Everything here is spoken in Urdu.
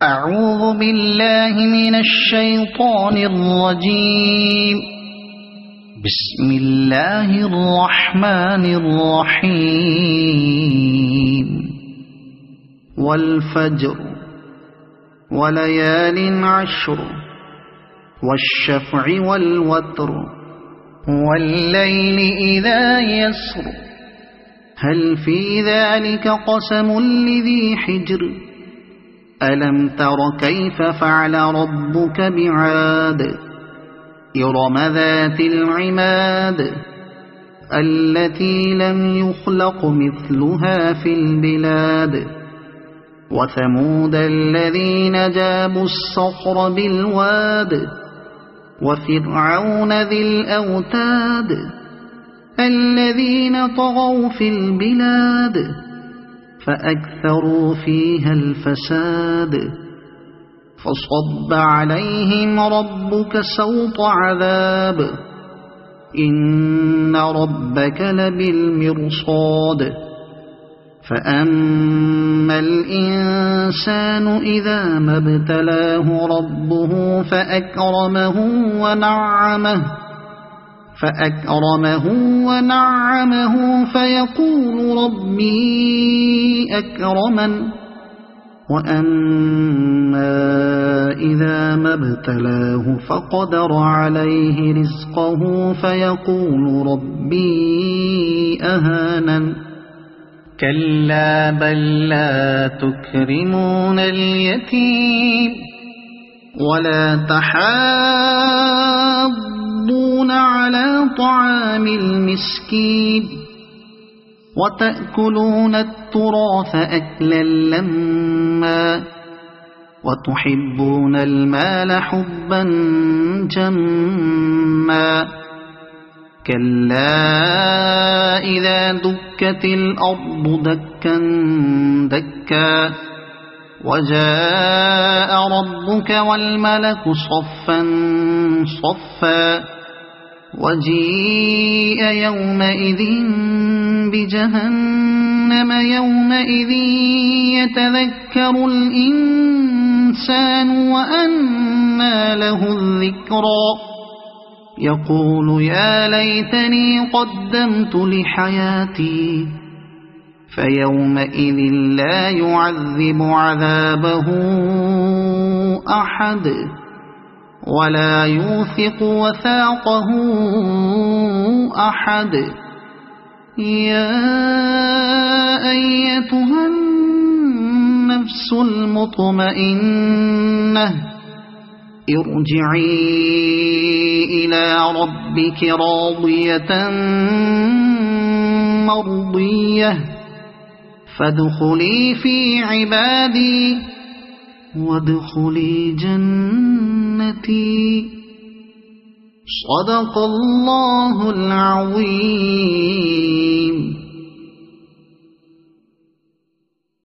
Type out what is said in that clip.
أعوذ بالله من الشيطان الرجيم. بسم الله الرحمن الرحيم. والفجر وليال عشر والشفع والوتر والليل إذا يسر هل في ذلك قسم لذي حجر ألم تر كيف فعل ربك بعاد إرم ذات العماد التي لم يخلق مثلها في البلاد وثمود الذين جابوا الصخر بالواد وفرعون ذي الأوتاد الذين طغوا في البلاد فأكثروا فيها الفساد فصب عليهم ربك سوط عذاب إن ربك لبالمرصاد فأما الإنسان إذا ما ابتلاه ربه فأكرمه ونعمه فيقول ربي أكرمن وأما إذا ما ابتلاه فقدر عليه رزقه فيقول ربي أهانن كلا بل لا تكرمون اليتيم ولا تحاضون على طعام المسكين وتأكلون التراث أكلا لما وتحبون المال حبا جما كلا إذا دكت الأرض دكا دكا وجاء ربك والملك صفا صفا وجيء يومئذ بجهنم يومئذ يتذكر الإنسان وأنى له الذكرى يقول يا ليتني قدمت لحياتي فيومئذ لا يعذب عذابه أحد ولا يوثق وثاقه أحد يا أيتها النفس المطمئنة ارجعي إلى ربك راضية مرضية فادخلي في عبادي وادخلي جنتي صدق الله العظيم.